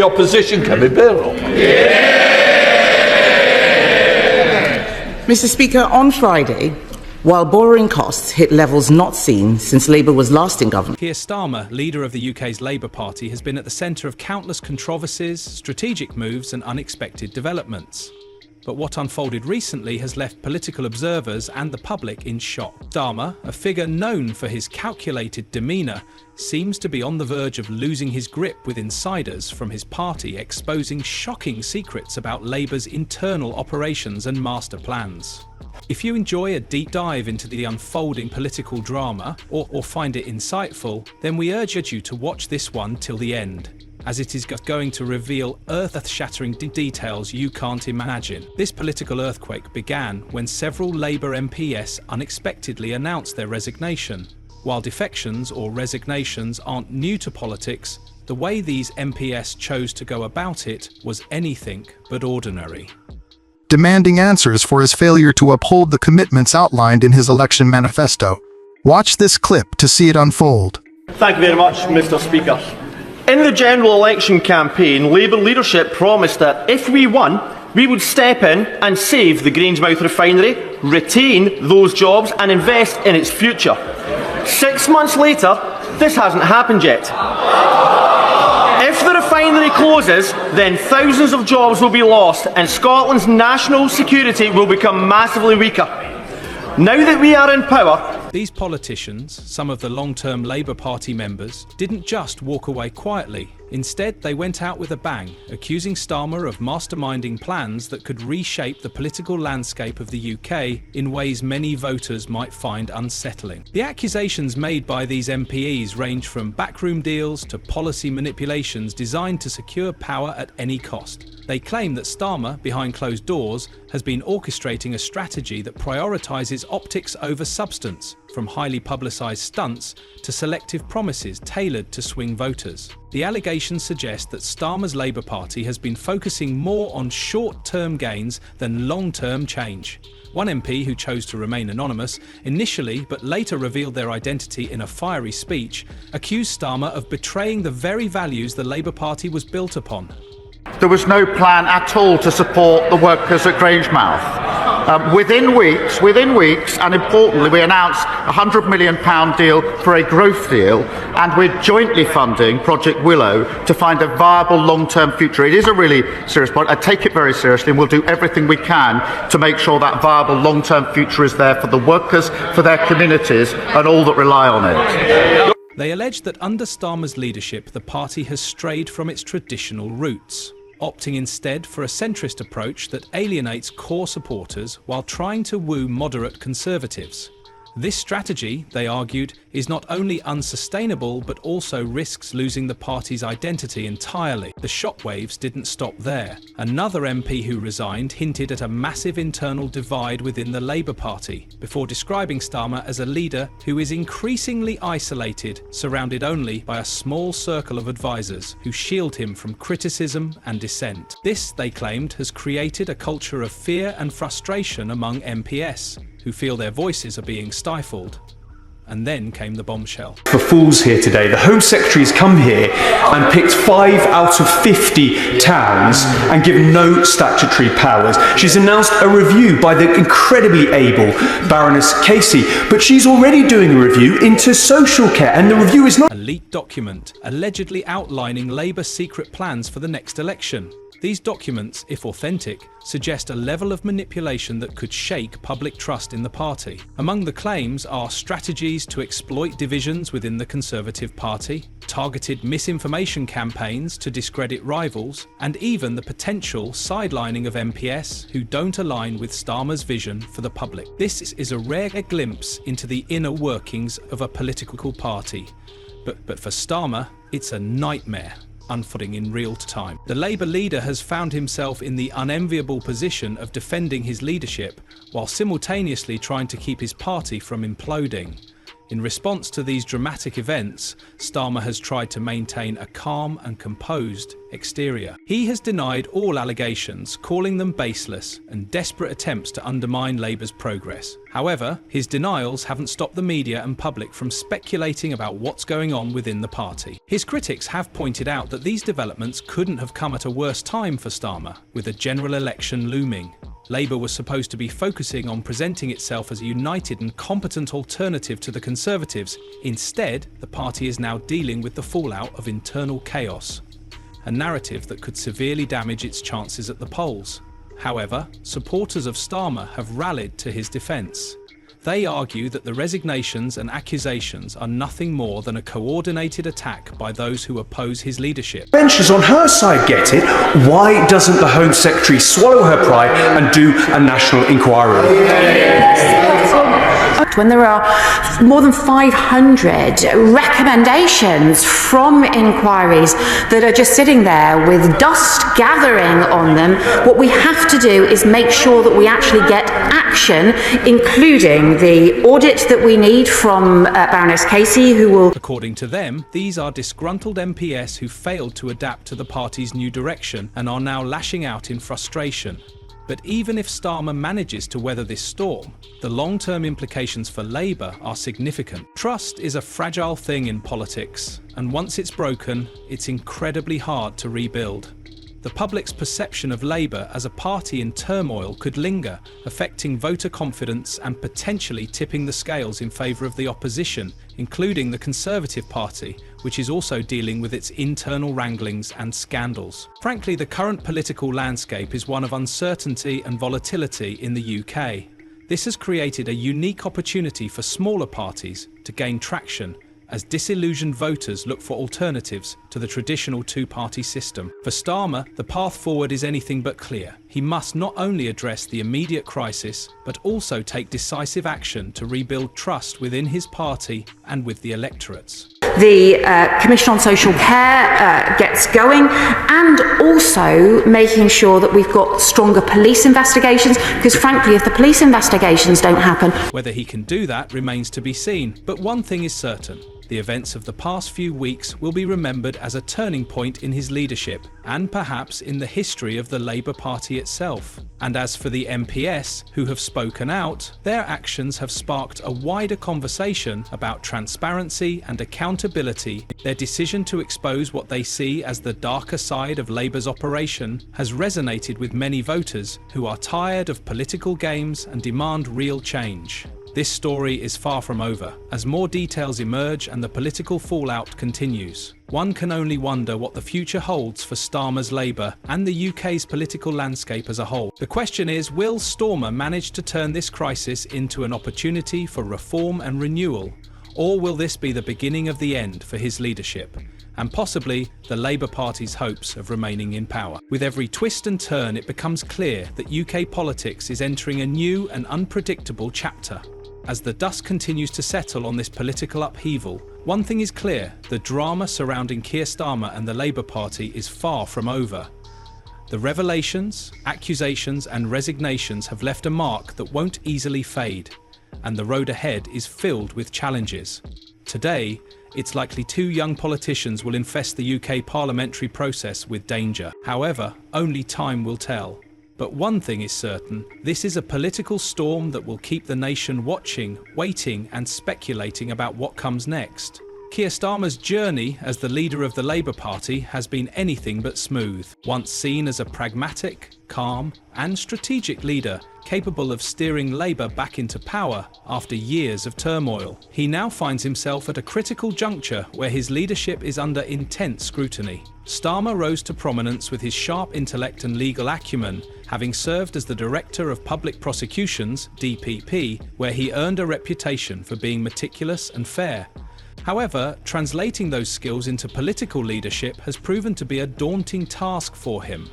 The opposition can be bearable. Mr. Speaker, on Friday, while borrowing costs hit levels not seen since Labour was last in government. Keir Starmer, leader of the UK's Labour Party, has been at the centre of countless controversies, strategic moves and unexpected developments. But what unfolded recently has left political observers and the public in shock. Starmer, a figure known for his calculated demeanour, seems to be on the verge of losing his grip with insiders from his party, exposing shocking secrets about Labour's internal operations and master plans. If you enjoy a deep dive into the unfolding political drama or find it insightful, then we urge you to watch this one till the end, as it is going to reveal earth-shattering details you can't imagine. This political earthquake began when several Labour MPs unexpectedly announced their resignation. While defections or resignations aren't new to politics, the way these MPs chose to go about it was anything but ordinary. Demanding answers for his failure to uphold the commitments outlined in his election manifesto. Watch this clip to see it unfold. Thank you very much, Mr. Speaker. In the general election campaign, Labour leadership promised that if we won, we would step in and save the Grangemouth refinery, retain those jobs and invest in its future. 6 months later, this hasn't happened yet. If the refinery closes, then thousands of jobs will be lost and Scotland's national security will become massively weaker. Now that we are in power, these politicians, some of the long-term Labour Party members, didn't just walk away quietly. Instead, they went out with a bang, accusing Starmer of masterminding plans that could reshape the political landscape of the UK in ways many voters might find unsettling. The accusations made by these MPs range from backroom deals to policy manipulations designed to secure power at any cost. They claim that Starmer, behind closed doors, has been orchestrating a strategy that prioritises optics over substance, from highly publicised stunts to selective promises tailored to swing voters. The allegations suggest that Starmer's Labour Party has been focusing more on short-term gains than long-term change. One MP, who chose to remain anonymous initially but later revealed their identity in a fiery speech, accused Starmer of betraying the very values the Labour Party was built upon. There was no plan at all to support the workers at Grangemouth. Within weeks, and importantly, we announced a £100 million deal for a growth deal, and we're jointly funding Project Willow to find a viable long-term future. It is a really serious point. I take it very seriously, and we'll do everything we can to make sure that viable long-term future is there for the workers, for their communities, and all that rely on it. They allege that under Starmer's leadership, the party has strayed from its traditional roots, opting instead for a centrist approach that alienates core supporters while trying to woo moderate conservatives. This strategy, they argued, is not only unsustainable but also risks losing the party's identity entirely. The shockwaves didn't stop there. Another MP who resigned hinted at a massive internal divide within the Labour Party, before describing Starmer as a leader who is increasingly isolated, surrounded only by a small circle of advisors who shield him from criticism and dissent. This, they claimed, has created a culture of fear and frustration among MPs, who feel their voices are being stifled. And then came the bombshell. For fools here today, the Home Secretary's come here and picked 5 out of 50 towns and given no statutory powers. She's announced a review by the incredibly able Baroness Casey, but she's already doing a review into social care, and the review is not a leaked document allegedly outlining Labour's secret plans for the next election. These documents, if authentic, suggest a level of manipulation that could shake public trust in the party. Among the claims are strategies to exploit divisions within the Conservative Party, targeted misinformation campaigns to discredit rivals, and even the potential sidelining of MPs who don't align with Starmer's vision for the public. This is a rare glimpse into the inner workings of a political party. But for Starmer, it's a nightmare unfolding in real time. The Labour leader has found himself in the unenviable position of defending his leadership while simultaneously trying to keep his party from imploding. In response to these dramatic events, Starmer has tried to maintain a calm and composed exterior. He has denied all allegations, calling them baseless and desperate attempts to undermine Labour's progress. However, his denials haven't stopped the media and public from speculating about what's going on within the party. His critics have pointed out that these developments couldn't have come at a worse time for Starmer, with a general election looming. Labour was supposed to be focusing on presenting itself as a united and competent alternative to the Conservatives. Instead, the party is now dealing with the fallout of internal chaos, a narrative that could severely damage its chances at the polls. However, supporters of Starmer have rallied to his defence. They argue that the resignations and accusations are nothing more than a coordinated attack by those who oppose his leadership. Benches on her side get it. Why doesn't the Home Secretary swallow her pride and do a national inquiry? When there are more than 500 recommendations from inquiries that are just sitting there with dust gathering on them, what we have to do is make sure that we actually get action, including the audit that we need from Baroness Casey, who will... According to them, these are disgruntled MPs who failed to adapt to the party's new direction and are now lashing out in frustration. But even if Starmer manages to weather this storm, the long-term implications for Labour are significant. Trust is a fragile thing in politics, and once it's broken, it's incredibly hard to rebuild. The public's perception of Labour as a party in turmoil could linger, affecting voter confidence and potentially tipping the scales in favour of the opposition, including the Conservative Party, which is also dealing with its internal wranglings and scandals. Frankly, the current political landscape is one of uncertainty and volatility in the UK. This has created a unique opportunity for smaller parties to gain traction as disillusioned voters look for alternatives to the traditional two-party system. For Starmer, the path forward is anything but clear. He must not only address the immediate crisis, but also take decisive action to rebuild trust within his party and with the electorates. The Commission on Social Care gets going, and also making sure that we've got stronger police investigations, because frankly, if the police investigations don't happen... Whether he can do that remains to be seen, but one thing is certain. The events of the past few weeks will be remembered as a turning point in his leadership, and perhaps in the history of the Labour Party itself. And as for the MPs who have spoken out, their actions have sparked a wider conversation about transparency and accountability. Their decision to expose what they see as the darker side of Labour's operation has resonated with many voters who are tired of political games and demand real change. This story is far from over, as more details emerge and the political fallout continues. One can only wonder what the future holds for Starmer's Labour and the UK's political landscape as a whole. The question is, will Starmer manage to turn this crisis into an opportunity for reform and renewal, or will this be the beginning of the end for his leadership, and possibly the Labour Party's hopes of remaining in power? With every twist and turn, it becomes clear that UK politics is entering a new and unpredictable chapter. As the dust continues to settle on this political upheaval, one thing is clear: the drama surrounding Keir Starmer and the Labour Party is far from over. The revelations, accusations and resignations have left a mark that won't easily fade, and the road ahead is filled with challenges. Today, it's likely two young politicians will infest the UK parliamentary process with danger. However, only time will tell. But one thing is certain: this is a political storm that will keep the nation watching, waiting and speculating about what comes next. Keir Starmer's journey as the leader of the Labour Party has been anything but smooth. Once seen as a pragmatic, calm and strategic leader, capable of steering Labour back into power after years of turmoil, he now finds himself at a critical juncture where his leadership is under intense scrutiny. Starmer rose to prominence with his sharp intellect and legal acumen, having served as the Director of Public Prosecutions, DPP, where he earned a reputation for being meticulous and fair. However, translating those skills into political leadership has proven to be a daunting task for him.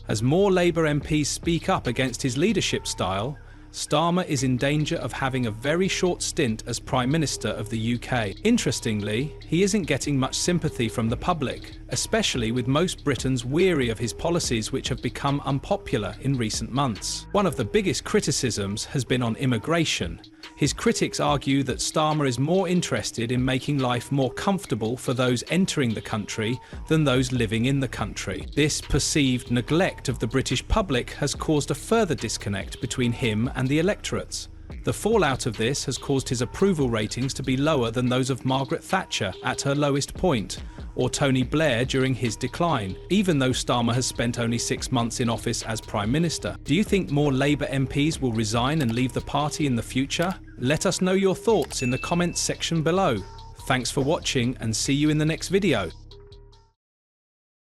As more Labour MPs speak up against his leadership style, Starmer is in danger of having a very short stint as Prime Minister of the UK. Interestingly, he isn't getting much sympathy from the public, especially with most Britons weary of his policies which have become unpopular in recent months. One of the biggest criticisms has been on immigration. His critics argue that Starmer is more interested in making life more comfortable for those entering the country than those living in the country. This perceived neglect of the British public has caused a further disconnect between him and the electorates. The fallout of this has caused his approval ratings to be lower than those of Margaret Thatcher at her lowest point, or Tony Blair during his decline, even though Starmer has spent only 6 months in office as Prime Minister. Do you think more Labour MPs will resign and leave the party in the future? Let us know your thoughts in the comments section below. Thanks for watching and see you in the next video.